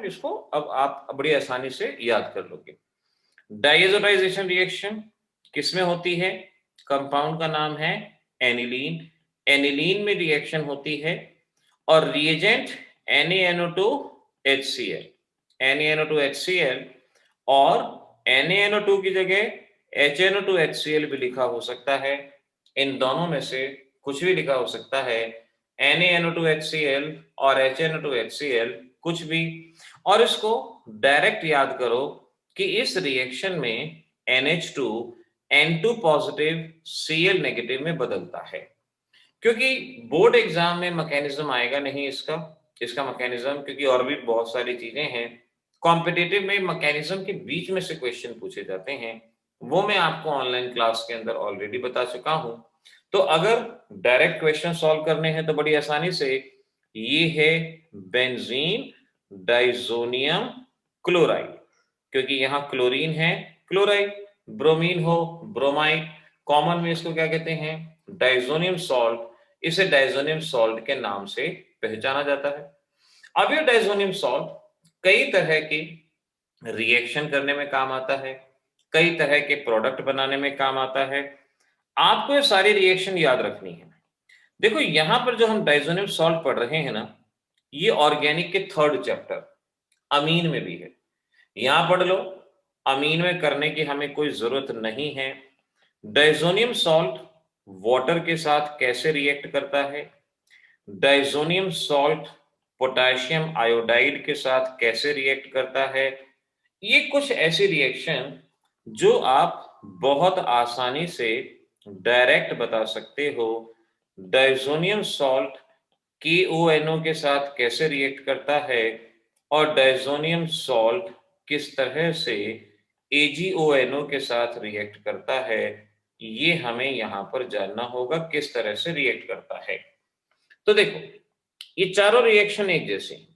इसको अब आप बड़ी आसानी से याद कर लोगे। डाइएज़ोटाइजेशन रिएक्शन किसमें होती है? कंपाउंड का नाम है एनिलीन। एनिलीन में रिएक्शन होती है और रिएजेंट NaNO2HCl, NaNO2HCl और NaNO2 की जगह HNO2HCl भी लिखा हो सकता है। इन दोनों में से कुछ भी लिखा हो सकता है, NaNO2HCl और HNO2HCl कुछ भी। और इसको डायरेक्ट याद करो कि इस रिएक्शन में NH2 N2 positive Cl negative में बदलता है। क्योंकि बोर्ड एग्जाम में मैकेनिज्म आएगा नहीं इसका मैकेनिज्म, क्योंकि और भी बहुत सारी चीजें हैं। कॉम्पिटिटिव में मैकेनिज्म के बीच में से क्वेश्चन पूछे जाते हैं, वो मैं आपको ऑनलाइन क्लास के अंदर ऑलरेडी बता चुका हूं। तो अगर डायरेक्ट क्वेश्चन सॉल्व करने हैं तो बड़ी आसानी से, ये है बेंजीन डाइजोनियम क्लोराइड, क्योंकि यहां क्लोरीन है क्लोराइड, ब्रोमीन हो ब्रोमाइड, कॉमन में इसको क्या कहते हैं? Diazonium salt. इसे डाइजोनियम सॉल्ट के नाम से पहचाना जाता है। अब ये डाइजोनियम सॉल्ट कई तरह की रिएक्शन करने में काम आता है, कई तरह के प्रोडक्ट बनाने में काम आता है। आपको ये सारी रिएक्शन याद रखनी है। देखो यहां पर जो हम डाइजोनियम सॉल्ट पढ़ रहे हैं ना, ये ऑर्गेनिक के 3rd चैप्टर अमीन में भी है। यहां पढ़ लो, अमीन में करने की हमें कोई जरूरत नहीं है। डाइजोनियम सॉल्ट वाटर के साथ कैसे रिएक्ट करता है, डाइजोनियम सॉल्ट पोटेशियम आयोडाइड के साथ कैसे रिएक्ट करता है, ये कुछ ऐसी रिएक्शन जो आप बहुत आसानी से डायरेक्ट बता सकते हो। डाइजोनियम सॉल्ट KONO के साथ कैसे रिएक्ट करता है और डाइजोनियम सॉल्ट किस तरह से AgONO के साथ रिएक्ट करता है, ये हमें यहां पर जानना होगा किस तरह से रिएक्ट करता है। तो देखो ये चारों रिएक्शन एक जैसे,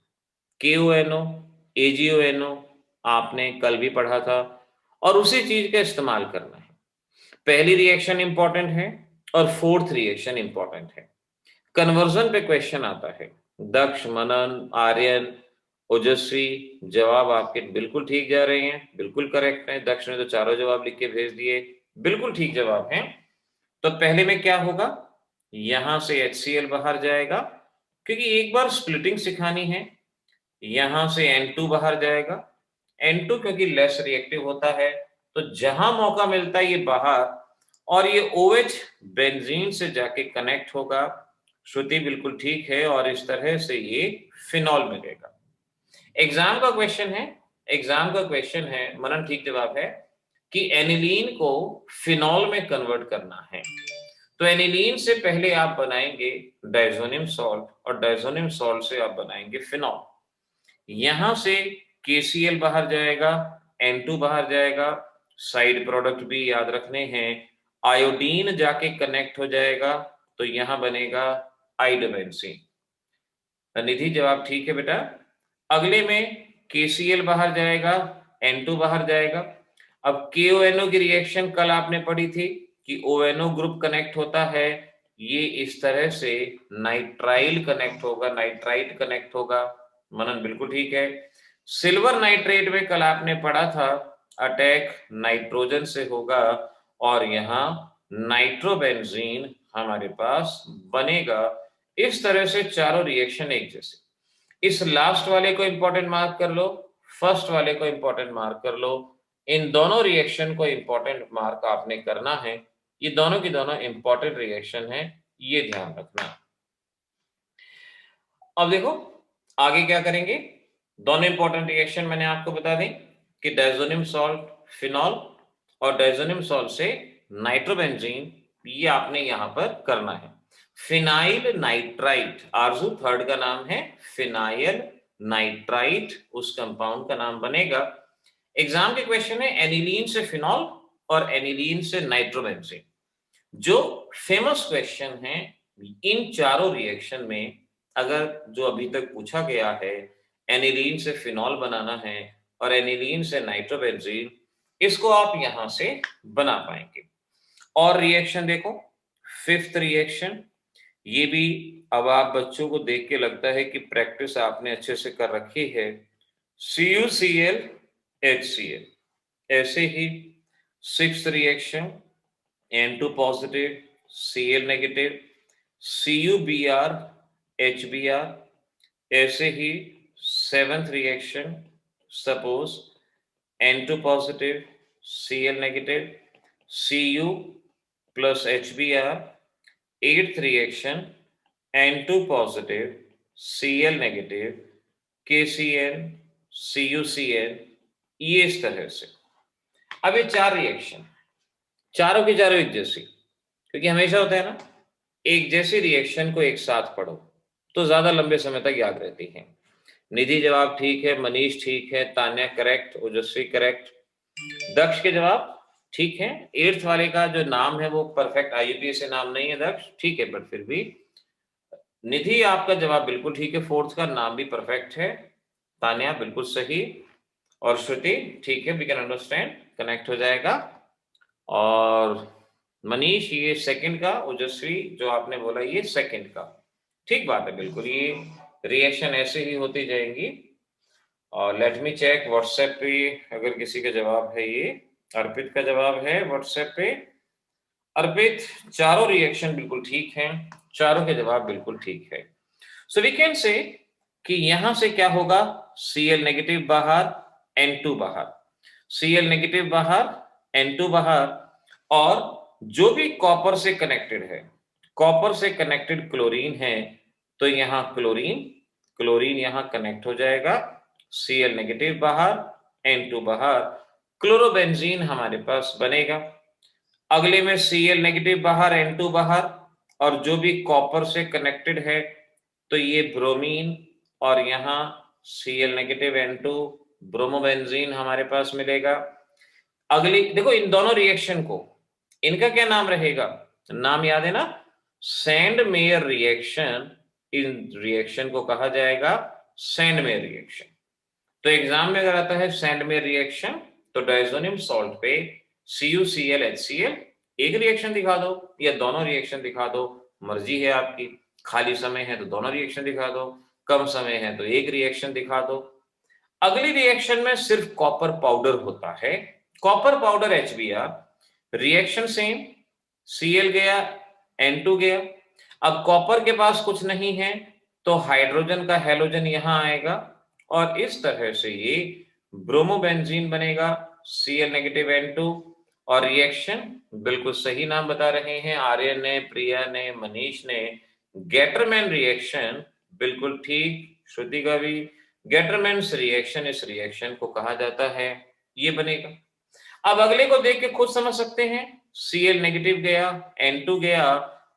KONO AgONO आपने कल भी पढ़ा था और उसी चीज का इस्तेमाल करना है। पहली रिएक्शन इंपॉर्टेंट है और 4th रिएक्शन इंपॉर्टेंट है। कन्वर्जन पे क्वेश्चन आता है। दक्ष, मनन, आर्यन, ओजस्वी, जवाब आपके बिल्कुल ठीक जा रहे हैं, बिल्कुल करेक्ट है। दक्ष ने तो चारों जवाब लिख के भेज दिए, बिल्कुल ठीक जवाब है। तो पहले में क्या होगा, यहां से HCl बाहर जाएगा, क्योंकि एक बार स्प्लिटिंग सिखानी है। यहां से N2 बाहर जाएगा, N2 क्योंकि लेस रिएक्टिव होता है, तो जहां मौका मिलता है ये बाहर, और ये OH बेंजीन से जाके कनेक्ट होगा। श्रुति बिल्कुल ठीक है, और इस तरह से ये फिनॉल मिलेगा। एग्जाम का क्वेश्चन है, मनन ठीक जवाब है, कि एनिलीन को फिनॉल में कन्वर्ट करना है। तो एनिलीन से पहले आप बनाएंगे डाइजोनियम सॉल्ट, और डाइजोनियम सॉल्ट से आप बनाएंगे फिनॉल। यहां से KCl बाहर जाएगा, N2 बाहर जाएगा, साइड प्रोडक्ट भी याद रखने हैं। आयोडीन जाके कनेक्ट हो जाएगा, तो यहां बनेगा आइडोबेंजीन। निधि जवाब ठीक है बेटा। अगले में KCl बाहर जाएगा, N2 बाहर जाएगा। अब KONO की रिएक्शन कल आपने पढ़ी थी कि ONO ग्रुप कनेक्ट होता है, ये इस तरह से नाइट्राइल कनेक्ट होगा, नाइट्राइट कनेक्ट होगा। मनन बिल्कुल ठीक है। सिल्वर नाइट्रेट में कल आपने पढ़ा था अटैक नाइट्रोजन से होगा, और यहां नाइट्रोबेंजीन हमारे पास बनेगा। इस तरह से चारों रिएक्शन एक जैसे। इस लास्ट वाले को इंपॉर्टेंट मार्क कर लो, फर्स्ट वाले को इंपॉर्टेंट मार्क कर लो। इन दोनों रिएक्शन को इंपॉर्टेंट मार्क आपने करना है। ये दोनों की दोनों इंपॉर्टेंट रिएक्शन है, ये ध्यान रखना। अब देखो आगे क्या करेंगे। दोनों इंपॉर्टेंट रिएक्शन मैंने आपको बता दी कि डाइजोनियम सॉल्ट फिनॉल और डाइजोनियम सॉल्ट से नाइट्रोबेंजीन, ये आपने यहां पर करना है। फिनाइल नाइट्राइट, आरजू 3rd का नाम है फिनाइल नाइट्राइट, उस कंपाउंड का नाम बनेगा। एग्जाम के क्वेश्चन है एनिलीन से फिनॉल और एनिलीन से नाइट्रोबेंजीन। जो फेमस क्वेश्चन है इन चारों रिएक्शन में, अगर जो अभी तक पूछा गया है, एनिलीन से फिनॉल बनाना है और एनिलीन से नाइट्रोबेंजीन, इसको आप यहां से बना पाएंगे। और रिएक्शन देखो 5th रिएक्शन, ये भी अब आप बच्चों को देख के लगता है कि प्रैक्टिस आपने अच्छे से कर रखी है। CuCl HCl। ऐसे ही 6th reaction N2 positive Cl negative CuBr HBr। ऐसे ही 7th reaction suppose N2 positive Cl negative Cu plus HBr। 8th reaction N2 positive Cl negative KCl CuCl। ये इस तरह से। अब ये 4 रिएक्शन, चारों की चारों एक जैसी, क्योंकि हमेशा होता है ना एक जैसी रिएक्शन को एक साथ पढ़ो तो ज्यादा लंबे समय तक याद रहती है। निधि जवाब ठीक है, मनीष ठीक है, तान्या करेक्ट, ओजस्वी करेक्ट, दक्ष के जवाब ठीक है। 8th वाले का जो नाम है वो परफेक्ट IUPAC से नाम नहीं है दक्ष, ठीक है, बट फिर भी निधि आपका जवाब बिल्कुल ठीक है, 4th का नाम भी परफेक्ट है, तान्या बिल्कुल सही, और श्रुति ठीक है, वी कैन अंडरस्टैंड, कनेक्ट हो जाएगा। और मनीष ये 2nd का, ओजस्वी जो आपने बोला ये 2nd का, ठीक बात है, बिल्कुल ये रिएक्शन ऐसे ही होती जाएंगी। और लेट मी चेक व्हाट्सएप पे अगर किसी का जवाब है। ये अर्पित का जवाब है व्हाट्सएप पे। अर्पित चारों रिएक्शन बिल्कुल ठीक हैं, चारों के जवाब बिल्कुल ठीक है। सो वी कैन से कि यहां से क्या होगा, Cl नेगेटिव बाहर N2 बाहर, Cl नेगेटिव बाहर N2 बाहर, और जो भी कॉपर से कनेक्टेड है, कॉपर से कनेक्टेड क्लोरीन है, तो यहां क्लोरीन क्लोरीन यहां कनेक्ट हो जाएगा, Cl नेगेटिव बाहर N2 बाहर, क्लोरोबेंजीन हमारे पास बनेगा। अगले में Cl नेगेटिव बाहर N2 बाहर, और जो भी कॉपर से कनेक्टेड है तो ये ब्रोमीन, और यहाँ Cl नेगेटिव N2 ब्रोमोबेंजीन हमारे पास मिलेगा। अगली देखो इन दोनों रिएक्शन को, इनका क्या नाम रहेगा, नाम याद है ना, सैंडमेयर रिएक्शन। इन रिएक्शन को कहा जाएगा सैंडमेयर रिएक्शन। तो एग्जाम में अगर आता है सैंडमेयर रिएक्शन तो डायजोनियम सॉल्ट पे CuCl HCl एक रिएक्शन दिखा दो या दोनों रिएक्शन दिखा दो, मर्जी है आपकी, खाली समय है तो दोनों रिएक्शन दिखा दो, कम समय है तो एक रिएक्शन दिखा दो। अगली रिएक्शन में सिर्फ कॉपर पाउडर होता है, copper powder HBr, reaction same, Cl गया N2 गया। अब कॉपर के पास कुछ नहीं है तो हाइड्रोजन का हैलोजन यहां आएगा, और इस तरह से ये ब्रोमोबेंजीन बनेगा, Cl नेगेटिव N2। और रिएक्शन बिल्कुल सही नाम बता रहे हैं आर्यन ने, प्रिया ने, मनीष ने, गेटरमैन रिएक्शन बिल्कुल ठीक, श्रुति का भी गेटरमैन्स रिएक्शन, इस रिएक्शन को कहा जाता है, ये बनेगा। अब अगले को देख के खुद समझ सकते हैं, Cl नेगेटिव गया N2 गया,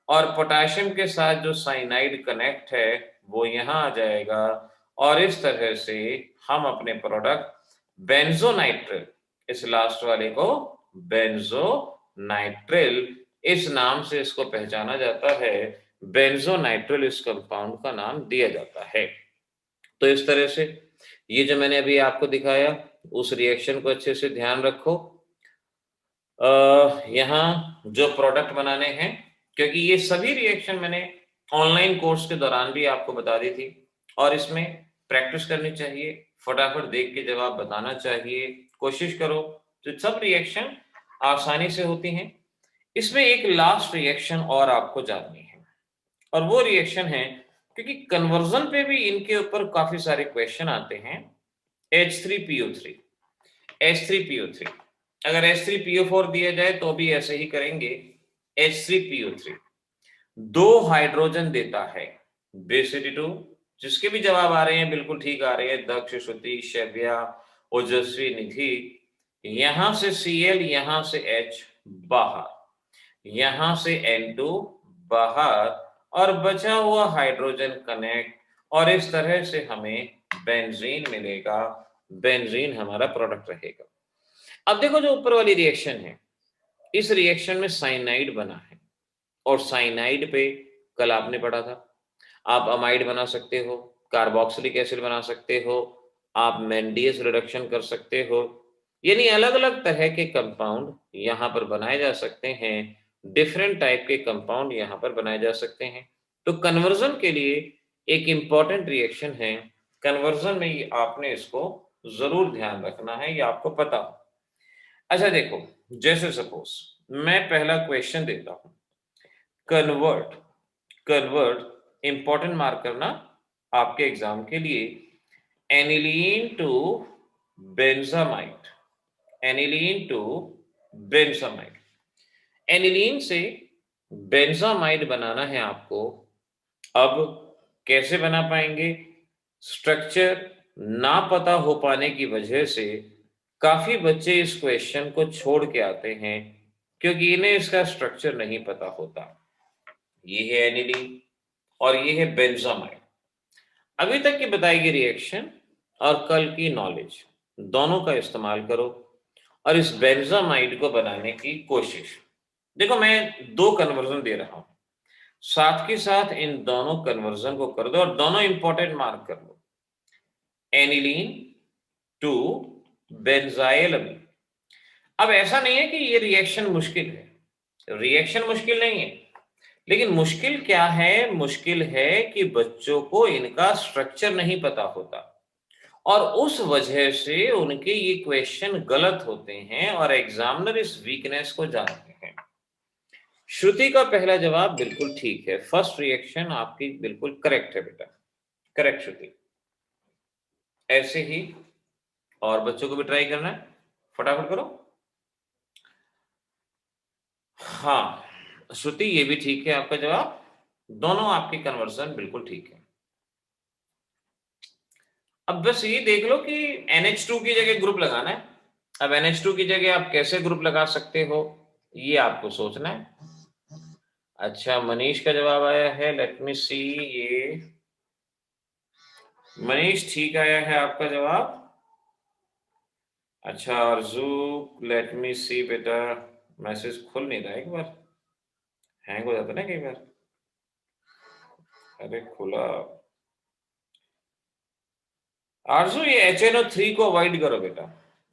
और पोटेशियम के साथ जो साइनाइड कनेक्ट है वो यहां आ जाएगा, और इस तरह से हम अपने प्रोडक्ट बेंजोनाइट्रिल, इस लास्ट वाले को बेंजोनाइट्रिल इस नाम से इसको पहचाना जाता है, बेंजोनाइट्रिल इस कंपाउंड का नाम दिया जाता है। तो इस तरह से ये जो मैंने अभी आपको दिखाया उस रिएक्शन को अच्छे से ध्यान रखो। यहाँ जो प्रोडक्ट बनाने हैं, क्योंकि ये सभी रिएक्शन मैंने ऑनलाइन कोर्स के दौरान भी आपको बता दी थी, और इसमें प्रैक्टिस करनी चाहिए, फटाफट देख के जवाब बताना चाहिए, कोशिश करो, तो सब रिएक्शन आसानी से होती हैं। इसमें एक लास्ट रिएक्शन और आपको जाननी है, और वो रिएक्शन है, क्योंकि कन्वर्जन पे भी इनके ऊपर काफी सारे क्वेश्चन आते हैं, H3PO3। H3PO3 अगर H3PO4 दिया जाए तो भी ऐसे ही करेंगे। H3PO3 दो हाइड्रोजन देता है, बेसिडी2, जिसके भी जवाब आ रहे हैं बिल्कुल ठीक आ रहे हैं, दक्ष, श्रुति, शव्या, ओजस्वी, निधि। यहां से Cl, यहां से H बाहर, यहां से N2 बाहर, और बचा हुआ हाइड्रोजन कनेक्ट, और इस तरह से हमें बेंजीन मिलेगा, बेंजीन हमारा प्रोडक्ट रहेगा। अब देखो जो ऊपर वाली रिएक्शन है, इस रिएक्शन में साइनाइड बना है, और साइनाइड पे कल आपने पढ़ा था, आप अमाइड बना सकते हो, कार्बोक्सिलिक एसिड बना सकते हो, आप मेंडियस रिडक्शन कर सकते हो, यानी अलग अलग तरह के कंपाउंड यहां पर बनाए जा सकते हैं, डिफरेंट टाइप के कंपाउंड यहां पर बनाए जा सकते हैं। तो कन्वर्जन के लिए एक इंपॉर्टेंट रिएक्शन है, कन्वर्जन में आपने इसको जरूर ध्यान रखना है, ये आपको पता हो। अच्छा देखो, जैसे सपोज मैं पहला क्वेश्चन देता हूं, कन्वर्ट, कन्वर्ट इंपॉर्टेंट मार्क करना आपके एग्जाम के लिए, aniline to benzamide, aniline to benzamide. Aniline से बेंजामाइड बनाना है आपको। अब कैसे बना पाएंगे? स्ट्रक्चर ना पता हो पाने की वजह से काफी बच्चे इस क्वेश्चन को छोड़ के आते हैं, क्योंकि इन्हें इसका स्ट्रक्चर नहीं पता होता। ये है एनिलीन और ये है बेंजामाइड। अभी तक की बताई गई रिएक्शन और कल की नॉलेज दोनों का इस्तेमाल करो और इस बेंजामाइड को बनाने की कोशिश। देखो मैं दो कन्वर्जन दे रहा हूं, साथ के साथ इन दोनों कन्वर्जन को कर दो और दोनों इंपॉर्टेंट मार्क कर लो। एनिलीन टू बेंजाइल अमीन। अब ऐसा नहीं है कि ये रिएक्शन मुश्किल है, रिएक्शन मुश्किल नहीं है, लेकिन मुश्किल क्या है? मुश्किल है कि बच्चों को इनका स्ट्रक्चर नहीं पता होता और उस वजह से उनके ये क्वेश्चन गलत होते हैं और एग्जामिनर इस वीकनेस को जानते हैं। श्रुति का पहला जवाब बिल्कुल ठीक है, फर्स्ट रिएक्शन आपकी बिल्कुल करेक्ट है बेटा, करेक्ट श्रुति। ऐसे ही और बच्चों को भी ट्राई करना है, फटाफट करो। हाँ श्रुति, ये भी ठीक है आपका जवाब, दोनों आपकी कन्वर्जन बिल्कुल ठीक है। अब बस ये देख लो कि NH2 की जगह ग्रुप लगाना है। अब NH2 की जगह आप कैसे ग्रुप लगा सकते हो, ये आपको सोचना है। अच्छा मनीष का जवाब आया है, लेट मी सी। ये मनीष ठीक आया है आपका जवाब। अच्छा अर्जू, लेट मी सी बेटा, मैसेज खुल नहीं रहा, एक बार हैंग हो जाता ना कई बार। अरे खुला। आरजू ये HNO3 को अवॉइड करो बेटा,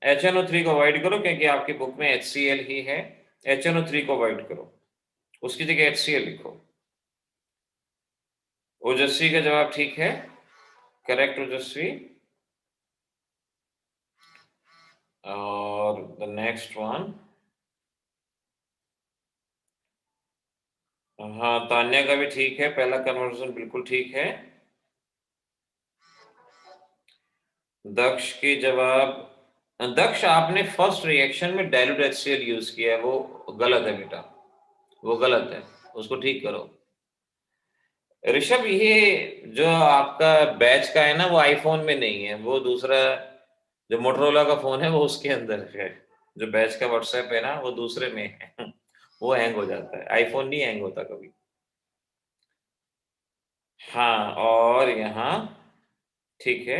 HNO3 को अवॉइड करो, क्योंकि आपकी बुक में HCl ही है। HNO3 को अवॉइड करो, उसकी जगह HCl लिखो। ओजस्वी का जवाब ठीक है, करेक्ट ओजस्वी। और द नेक्स्ट वन, हाँ तान्या का भी ठीक है, पहला कन्वर्जन बिल्कुल ठीक है। दक्ष की जवाब, दक्ष आपने फर्स्ट रिएक्शन में डाइल्यूट HCl यूज किया है, वो गलत है बेटा, वो गलत है, उसको ठीक करो। ऋषभ ये जो आपका बैच का है ना, वो आईफोन में नहीं है, वो दूसरा जो मोटरोला का फोन है वो उसके अंदर है। जो बैच का व्हाट्सएप है ना वो दूसरे में है वो हैंग हो जाता है, आईफोन नहीं हैंग होता कभी। हाँ और यहाँ ठीक है।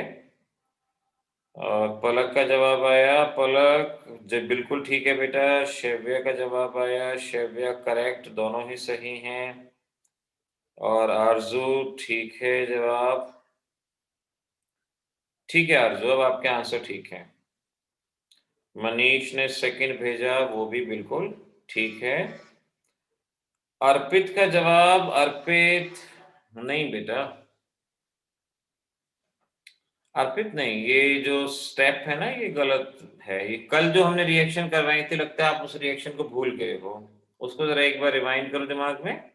और पलक का जवाब आया, पलक जो बिल्कुल ठीक है बेटा। शव्य का जवाब आया, शव्य करेक्ट, दोनों ही सही हैं। और आरजू ठीक है जवाब, ठीक है आरजू, अब आपके आंसर ठीक है। मनीष ने सेकंड भेजा, वो भी बिल्कुल ठीक है। अर्पित का जवाब, अर्पित नहीं बेटा, अर्पित नहीं, ये जो स्टेप है ना ये गलत है। ये कल जो हमने रिएक्शन करवाई थी, लगता है आप उस रिएक्शन को भूल गए हो, उसको जरा एक बार रिवाइंड करो दिमाग में।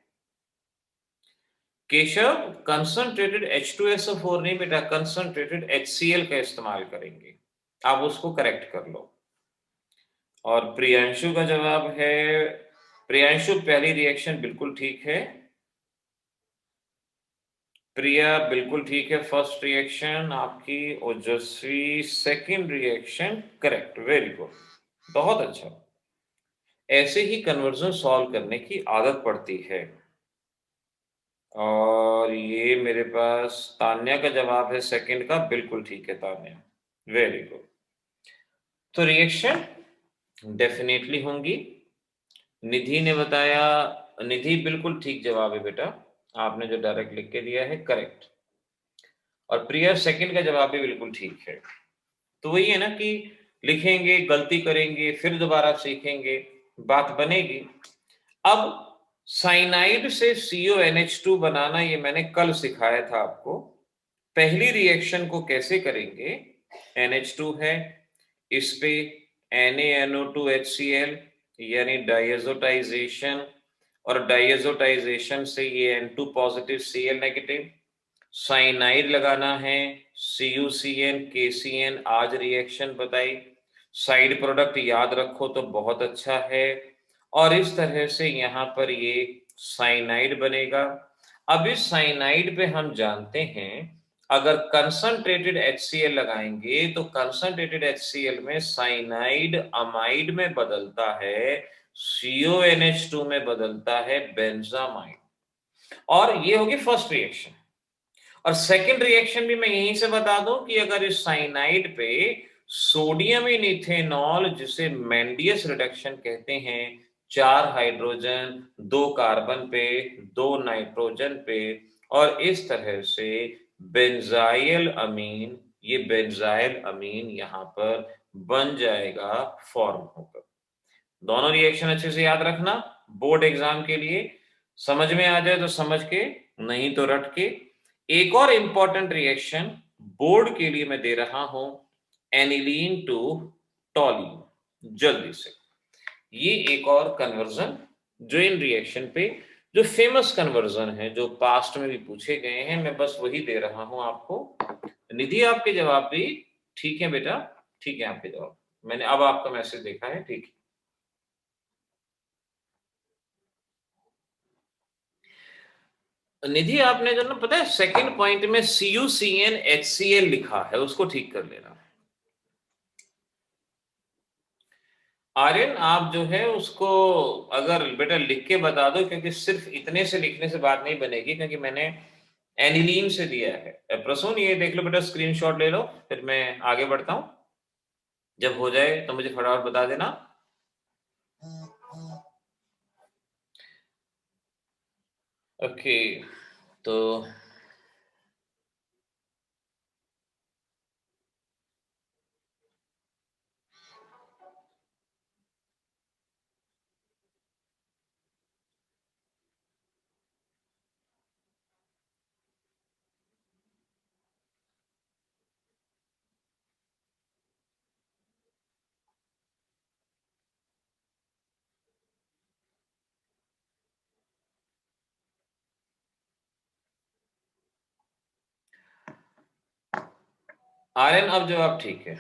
केशव कंसंट्रेटेड H2SO4 नहीं बेटा, कंसंट्रेटेड HCl का इस्तेमाल करेंगे, आप उसको करेक्ट कर लो। और प्रियांशु का जवाब है, प्रियांशु पहली रिएक्शन बिल्कुल ठीक है। प्रिया बिल्कुल ठीक है, फर्स्ट रिएक्शन आपकी। ओजस्वी second reaction correct, very good, बहुत अच्छा। ऐसे ही कन्वर्जन सॉल्व करने की आदत पड़ती है। और ये मेरे पास तान्या का जवाब है सेकंड का, बिल्कुल ठीक है तान्या, वेरी गुड। तो रिएक्शन डेफिनेटली होंगी। निधि ने बताया, निधि बिल्कुल ठीक जवाब है बेटा, आपने जो डायरेक्ट लिख के दिया है करेक्ट। और प्रिया सेकंड का जवाब भी बिल्कुल ठीक है। तो वही है ना कि लिखेंगे, गलती करेंगे, फिर दोबारा सीखेंगे, बात बनेगी। अब साइनाइड से CONH2 बनाना ये मैंने कल सिखाया था आपको। पहली रिएक्शन को कैसे करेंगे NH2 है, इस पे NaNO2HCl यानी डाइएजोटाइजेशन, और डाइएजोटाइजेशन से ये N2 positive Cl negative, cyanide लगाना है, CuCN KCN, आज रिएक्शन बताई, साइड प्रोडक्ट याद रखो तो बहुत अच्छा है, और इस तरह से यहाँ पर ये साइनाइड बनेगा। अब इस साइनाइड पे हम जानते हैं अगर कंसंट्रेटेड HCl लगाएंगे तो कंसंट्रेटेड HCl में साइनाइड अमाइड में बदलता है, CONH2 में बदलता है बेंजामाइड, और ये होगी फर्स्ट रिएक्शन। और सेकंड रिएक्शन भी मैं यहीं से बता दूं कि अगर इस साइनाइड पे सोडियम इन इथेनॉल, जिसे मेंडियस रिडक्शन कहते हैं, 4 हाइड्रोजन 2 कार्बन पे 2 नाइट्रोजन पे, और इस तरह से बेंजाइल अमीन, ये बेंजाइल अमीन यहां पर बन जाएगा, फॉर्म होकर। दोनों रिएक्शन अच्छे से याद रखना, बोर्ड एग्जाम के लिए समझ में आ जाए तो समझ के, नहीं तो रट के। एक और इंपॉर्टेंट रिएक्शन बोर्ड के लिए मैं दे रहा हूं, एनिलीन टू टॉलीन, जल्दी से। ये एक और कन्वर्जन जो इन रिएक्शन पे, जो फेमस कन्वर्जन है, जो पास्ट में भी पूछे गए हैं, मैं बस वही दे रहा हूं आपको। निधि आपके जवाब भी ठीक है बेटा, ठीक है आपके जवाब, मैंने अब आपका मैसेज देखा है, ठीक है। निधि आपने जो ना, पता है सेकंड पॉइंट में CuCN HCl लिखा है, उसको ठीक कर लेना। आर्यन आप जो है उसको अगर बेटा लिख के बता दो, क्योंकि सिर्फ इतने से लिखने से बात नहीं बनेगी, क्योंकि मैंने एनिलीन से दिया है। प्रसून ये देख लो बेटा, स्क्रीनशॉट ले लो, फिर मैं आगे बढ़ता हूं, जब हो जाए तो मुझे फटाफट बता देना। ओके, तो आर्यन अब जवाब ठीक है,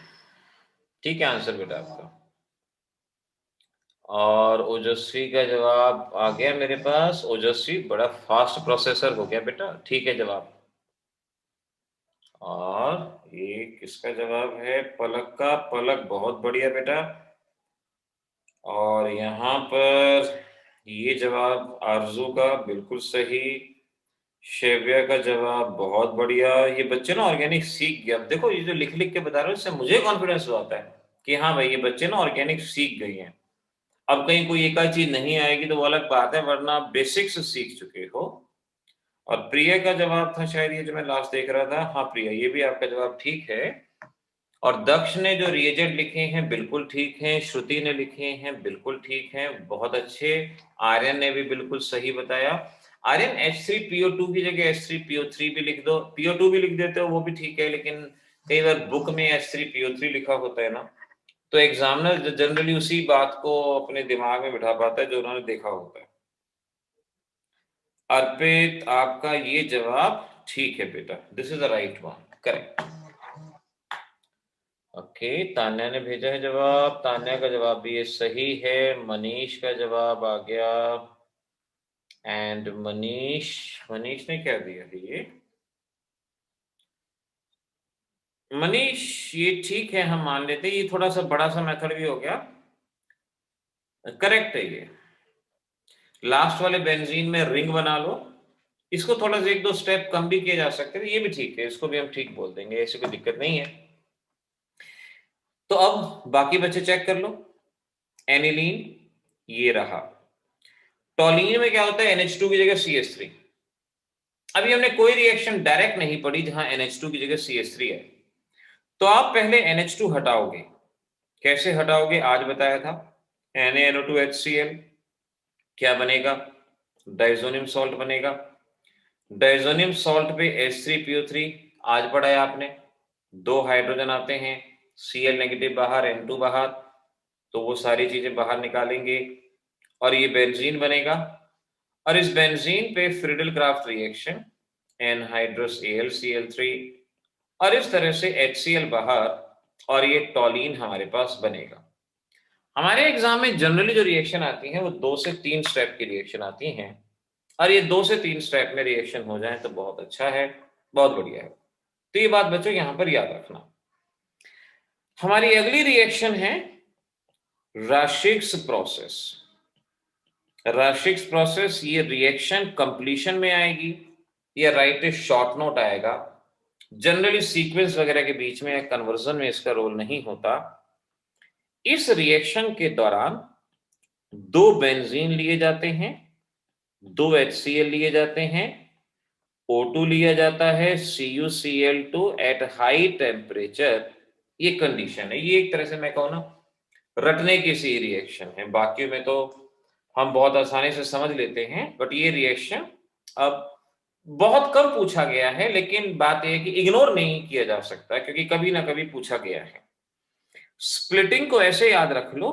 ठीक है आंसर बेटा आपका। और ओजस्वी का जवाब आ गया मेरे पास, ओजस्वी बड़ा फास्ट प्रोसेसर हो गया बेटा, ठीक है जवाब। और ये किसका जवाब है, पलक का, पलक बहुत बढ़िया बेटा। और यहाँ पर ये जवाब आरजू का बिल्कुल सही, शेव्या का जवाब बहुत बढ़िया। ये बच्चे ना ऑर्गेनिक सीख गए, अब देखो ये जो लिख लिख के बता रहे हो, इससे मुझे कॉन्फिडेंस होता है कि हाँ भाई ये बच्चे ना ऑर्गेनिक सीख गए हैं। अब कहीं कोई एक आध चीज नहीं आएगी तो वो अलग बात है, वरना बेसिक्स सीख चुके हो। और प्रिया का जवाब था शायद ये जो मैं लास्ट देख रहा था, हाँ प्रिया ये भी आपका जवाब ठीक है। और दक्ष ने जो रिएजेंट लिखे हैं बिल्कुल ठीक हैं, श्रुति ने लिखे हैं बिल्कुल ठीक हैं, बहुत अच्छे। आर्यन ने भी बिल्कुल सही बताया। आर्यन H3PO2 की जगह H3PO3 भी लिख दो, PO2 भी लिख देते हो वो भी ठीक है, लेकिन कई बार बुक में H3PO3 लिखा होता है ना, तो एग्जामिनर जनरली उसी बात को अपने दिमाग में बिठा पाता है जो उन्होंने देखा होता है। अर्पित आपका ये जवाब ठीक है बेटा, this is the right one, correct. Okay, Tanya ने भेजा है जवाब, तान्या का जवाब भी ये सही है। मनीष का जवाब आ गया, एंड मनीष, मनीष ने क्या दिया है ये, मनीष ये ठीक है, हम मान लेते हैं, ये थोड़ा सा बड़ा सा मेथड भी हो गया, करेक्ट है ये। लास्ट वाले बेंजीन में रिंग बना लो, इसको थोड़ा सा एक दो स्टेप कम भी किए जा सकते हैं, ये भी ठीक है, इसको भी हम ठीक बोल देंगे, ऐसी कोई दिक्कत नहीं है। तो अब बाकी बच्चे चेक कर लो, एनिलीन ये रहा, टॉलीन में क्या होता है, NH2 की जगह CH3। अभी हमने कोई रिएक्शन डायरेक्ट नहीं पढ़ी जहां NH2 की जगह CH3 है, तो आप पहले NH2 हटाओगे, कैसे हटाओगे आज बताया था, NaNO2HCl, क्या बनेगा, डाइजोनियम सॉल्ट बनेगा, डाइजोनियम सॉल्ट पे H3PO3 आज पढ़ा है आपने, 2 हाइड्रोजन आते हैं, Cl नेगेटिव बाहर, N2 बाहर, तो वो सारी चीजें बाहर निकालेंगे और ये बेंजीन बनेगा। और इस बेंजीन पे Friedel craft reaction anhydrous AlCl3 और इस तरह से HCl बाहर और ये टॉलीन हमारे पास बनेगा। हमारे एग्जाम में जनरली जो रिएक्शन आती है वो 2 से 3 स्टेप की रिएक्शन आती हैं और ये 2 से 3 स्टेप में रिएक्शन हो जाए तो बहुत अच्छा है, बहुत बढ़िया है। तो ये बात बच्चों यहां पर याद रखना। हमारी अगली रिएक्शन है राशिक्स प्रोसेस। राशिक्स प्रोसेस ये रिएक्शन कंप्लीशन में आएगी या राइट ए शॉर्ट नोट आएगा। जनरली सीक्वेंस वगैरह के बीच में या कन्वर्जन में इसका रोल नहीं होता। इस रिएक्शन के दौरान 2 बेंजीन लिए जाते हैं, 2 HCl लिए जाते हैं, O2 लिया जाता है, CuCl2 एट हाई टेम्परेचर। ये कंडीशन है, ये एक तरह से मैं कहूँ ना रटने की सी रिएक्शन है। बाकी में तो हम बहुत आसानी से समझ लेते हैं, बट ये रिएक्शन अब बहुत कम पूछा गया है, लेकिन बात यह है कि इग्नोर नहीं किया जा सकता क्योंकि कभी ना कभी पूछा गया है। स्प्लिटिंग को ऐसे याद रख लो,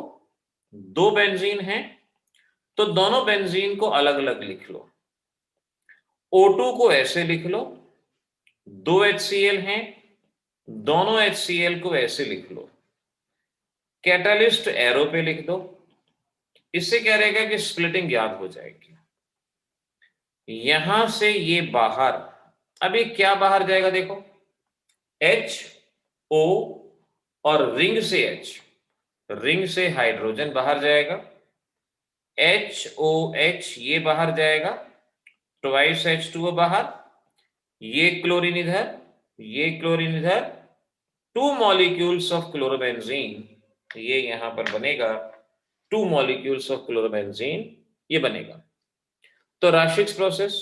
2 बेंजीन हैं तो दोनों बेंजीन को अलग अलग लिख लो। O2 को ऐसे लिख लो, 2 HCl हैं, दोनों HCl को ऐसे लिख लो। कैटालिस्ट एरो पे लिख दो, इससे क्या रहेगा कि स्प्लिटिंग याद हो जाएगी। यहां से ये बाहर, अभी क्या बाहर जाएगा देखो, H O और रिंग से H, रिंग से हाइड्रोजन बाहर जाएगा, HOH ये बाहर जाएगा, ट्वाइस H2O बाहर, ये क्लोरीन इधर, ये क्लोरीन इधर, 2 मॉलिक्यूल्स ऑफ क्लोरोबेंजीन ये यहां पर बनेगा, 2 मॉलिक्यूल्स ऑफ क्लोरोबेंजीन ये बनेगा। तो राशिक्स प्रोसेस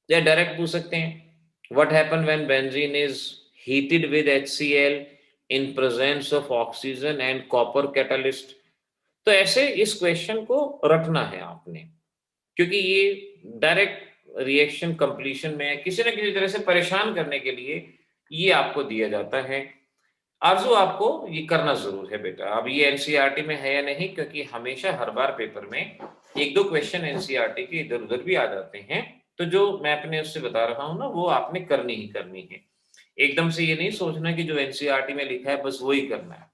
या डायरेक्ट पूछ सकते हैं what happen when benzene is heated with HCl in presence of oxygen and copper catalyst. तो ऐसे इस क्वेश्चन को रखना है आपने, क्योंकि ये डायरेक्ट रिएक्शन कंप्लीशन में किसी न किसी तरह से परेशान करने के लिए ये आपको दिया जाता है। आरजू आपको ये करना जरूर है बेटा। अब ये एनसीईआरटी में है या नहीं, क्योंकि हमेशा हर बार पेपर में 1-2 क्वेश्चन एनसीईआरटी के इधर उधर भी आ जाते हैं, तो जो मैं अपने उससे बता रहा हूं ना वो आपने करनी ही करनी है। एकदम से ये नहीं सोचना कि जो एनसीईआरटी में लिखा है बस वही करना है,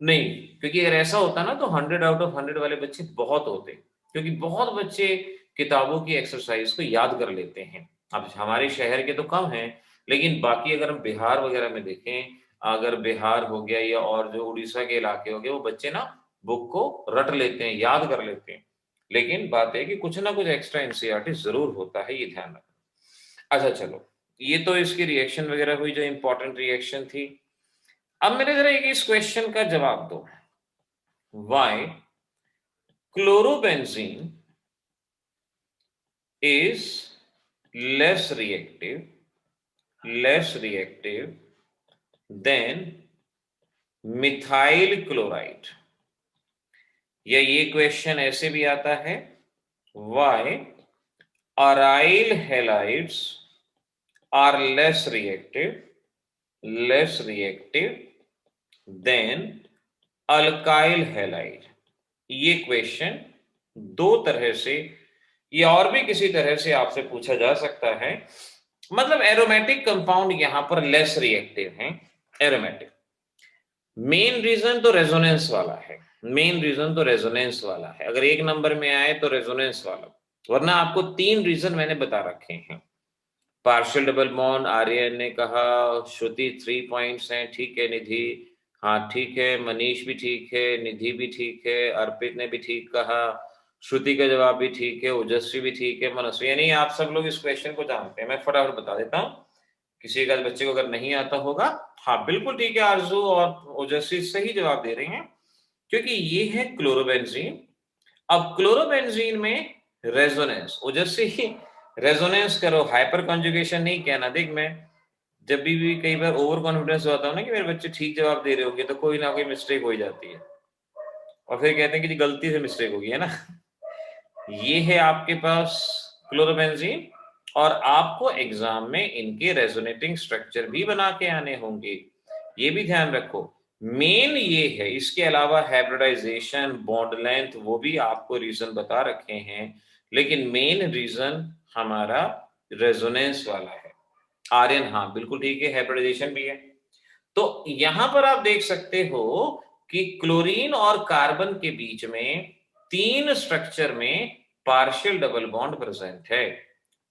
नहीं। क्योंकि अगर ऐसा होता ना तो 100 आउट ऑफ 100 वाले बच्चे बहुत होते, क्योंकि बहुत बच्चे किताबों की एक्सरसाइज को याद कर लेते हैं। अब हमारे शहर के तो कम हैं, लेकिन बाकी अगर हम बिहार वगैरह में देखें, अगर बिहार हो गया या और जो उड़ीसा के इलाके हो गए, वो बच्चे ना बुक को रट लेते हैं, याद कर लेते हैं। लेकिन बात है कि कुछ ना कुछ एक्स्ट्रा एनसीईआरटी जरूर होता है, ये ध्यान रखना। अच्छा चलो, ये तो इसकी रिएक्शन वगैरह हुई जो इंपॉर्टेंट रिएक्शन थी। अब मेरे जरा एक इस क्वेश्चन का जवाब दो, why chlorobenzene is less reactive than methyl chloride. या ये क्वेश्चन ऐसे भी आता है, why aryl halides are less reactive than alkyl halide. ये क्वेश्चन 2 तरह से या और भी किसी तरह से आपसे पूछा जा सकता है। मतलब एरोमेटिक कंपाउंड यहां पर लेस रिएक्टिव हैं, एरोमेटिक। मेन रीजन तो रेजोनेंस वाला है, मेन रीजन तो रेजोनेंस वाला है। अगर 1 नंबर में आए तो रेजोनेंस वाला, वरना आपको 3 रीजन मैंने बता रखे हैं। पार्शियल डबल बॉन्ड, आर्यन ने कहा, श्रुति 3 पॉइंट्स हैं, ठीक है। निधि हाँ ठीक है, मनीष भी ठीक है, निधि भी ठीक है, अर्पित ने भी ठीक कहा, श्रुति का जवाब भी ठीक है, ओजस्वी भी ठीक है, मनस्वी। यानी आप सब लोग इस क्वेश्चन को जानते हैं। मैं फटाफट बता देता हूँ, किसी का बच्चे को अगर नहीं आता होगा। हाँ बिल्कुल ठीक है, आरजू और ओजस्वी सही जवाब दे रहे हैं, क्योंकि ये है क्लोरोबेंजीन। अब क्लोरोबेंजीन में रेजोनेंस, ओजस्वी रेजोनेंस करो, हाइपर कॉन्जुगेशन नहीं कहना। देख मैं जब भी कई बार ओवर कॉन्फिडेंस होता हूँ ना कि मेरे बच्चे ठीक जवाब दे रहे होंगे, तो कोई ना कोई मिस्टेक हो जाती है और फिर कहते हैं कि गलती से मिस्टेक होगी, है ना। ये है आपके पास क्लोरोबेंजीन, और आपको एग्जाम में इनके रेजोनेटिंग स्ट्रक्चर भी बना के आने होंगे। ये भी ध्यान रखो। मेन ये है, इसके अलावा हाइब्रिडाइजेशन, बॉन्ड लेंथ, वो भी आपको रीजन बता रखे हैं, लेकिन मेन रीजन हमारा रेजोनेंस वाला है। आर्यन, हाँ बिल्कुल ठीक है, हाइब्रिडाइजेशन भी है। तो यहां पर आप देख सकते हो कि क्लोरीन और कार्बन के बीच में 3 स्ट्रक्चर में पार्शियल डबल बॉन्ड प्रेजेंट है।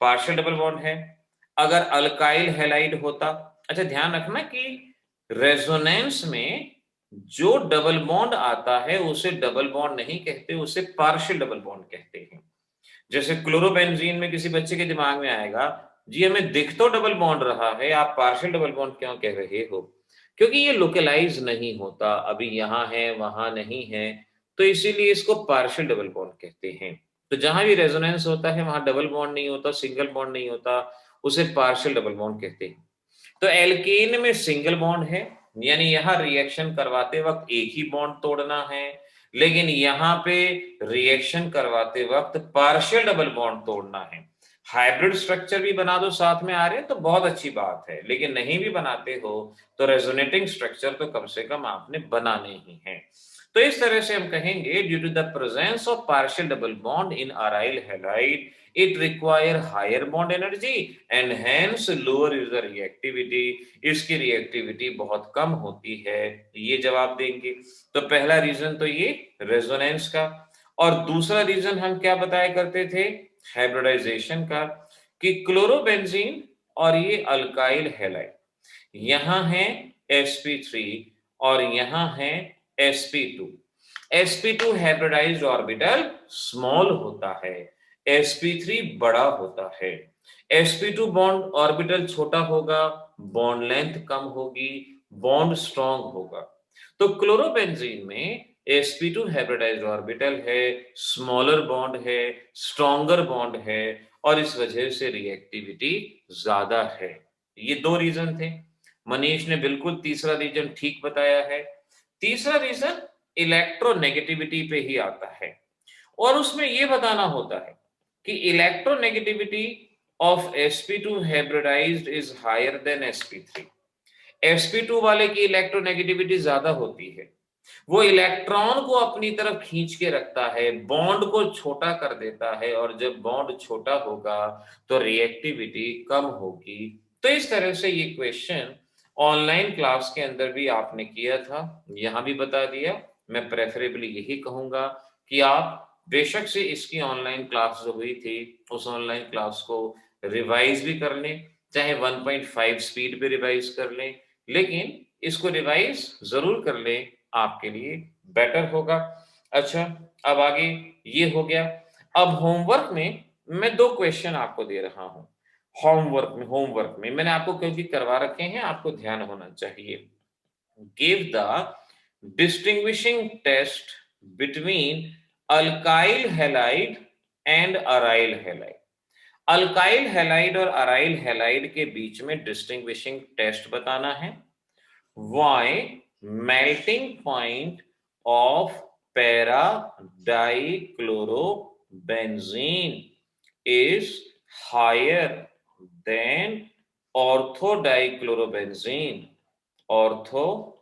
पार्शियल डबल बॉन्ड है। अगर अल्काइल हैलाइड होता, अच्छा ध्यान रखना कि रेजोनेंस में जो डबल बॉन्ड आता है उसे डबल बॉन्ड नहीं कहते, उसे पार्शियल डबल बॉन्ड कहते हैं। जैसे क्लोरोबेंजीन में किसी बच्चे के दिमाग में आएगा, जी हमें दिख तो डबल बॉन्ड रहा है, आप पार्शियल डबल बॉन्ड क्यों कह रहे हो? क्योंकि ये लोकलाइज नहीं होता, अभी यहां है वहां नहीं है, तो इसीलिए इसको पार्शियल डबल बॉन्ड कहते हैं। तो जहां भी रेजोनेंस होता है वहां डबल बॉन्ड नहीं होता, सिंगल बॉन्ड नहीं होता, उसे पार्शियल डबल बॉन्ड कहते हैं। तो एल्केन में सिंगल बॉन्ड है, यानी यहां रिएक्शन करवाते वक्त एक ही बॉन्ड तोड़ना है, लेकिन यहां पे रिएक्शन करवाते वक्त पार्शियल डबल बॉन्ड तोड़ना है। हाइब्रिड स्ट्रक्चर भी बना दो साथ में आ रहे तो बहुत अच्छी बात है, लेकिन नहीं भी बनाते हो तो रेजोनेटिंग स्ट्रक्चर तो कम से कम आपने बनाने ही है। तो इस तरह से हम कहेंगे, due to the presence of partial double bond in aryl halide, it require higher bond energy and hence lower is the reactivity, इसकी रिएक्टिविटी बहुत कम होती है। ये जवाब देंगे। तो पहला रीजन तो ये रेजोनेंस का, और दूसरा रीजन हम क्या बताया करते थे, हाइब्रिडाइजेशन का, कि क्लोरोबेंजीन और ये अल्काइल हैलाइड, यहां है sp3 और यहां है sp2। sp2 hybridised orbital small होता है, sp3 बड़ा होता है। sp2 बॉन्ड ऑर्बिटल छोटा होगा, बॉन्ड लेंथ कम होगी, बॉन्ड स्ट्रॉन्ग होगा। तो क्लोरोबेंजीन में sp2 हाइब्रिडाइज्ड ऑर्बिटल है, स्मॉलर बॉन्ड है, स्ट्रॉन्गर बॉन्ड है, और इस वजह से रिएक्टिविटी ज्यादा है। ये 2 रीजन थे। मनीष ने बिल्कुल तीसरा रीजन ठीक बताया है। तीसरा रीजन इलेक्ट्रोनेगेटिविटी पे ही आता है, और उसमें यह बताना होता है कि electronegativity of sp2 hybridized is higher than sp3। sp2 वाले की इलेक्ट्रोनेगेटिविटी ज्यादा होती है, वो इलेक्ट्रॉन को अपनी तरफ खींच के रखता है, बॉन्ड को छोटा कर देता है, और जब बॉन्ड छोटा होगा तो रिएक्टिविटी कम होगी। तो इस तरह से ये क्वेश्चन ऑनलाइन क्लास के अंदर भी आपने किया था, यहां भी बता दिया। मैं प्रेफरेबली यही कहूंगा कि आप बेशक से इसकी ऑनलाइन क्लास जो हुई थी उस ऑनलाइन क्लास को रिवाइज भी कर लें, चाहे 1.5 स्पीड पे रिवाइज कर लें, लेकिन इसको रिवाइज जरूर कर लें, आपके लिए बेटर होगा। अच्छा, अब आगे ये हो गया। अब होमवर्क में मैं 2 क्वेश्चन आपको दे रहा हूं। होमवर्क में मैंने आपको क्योंकि करवा रखे हैं, आपको ध्यान होना चाहिए। Give the distinguishing test between alkyl halide and aryl halide. Alkyl halide और अराइल हैलाइड के बीच में डिस्टिंग्विशिंग टेस्ट बताना है। Why melting point of para dichlorobenzene is higher than ortho dichlorobenzene? ortho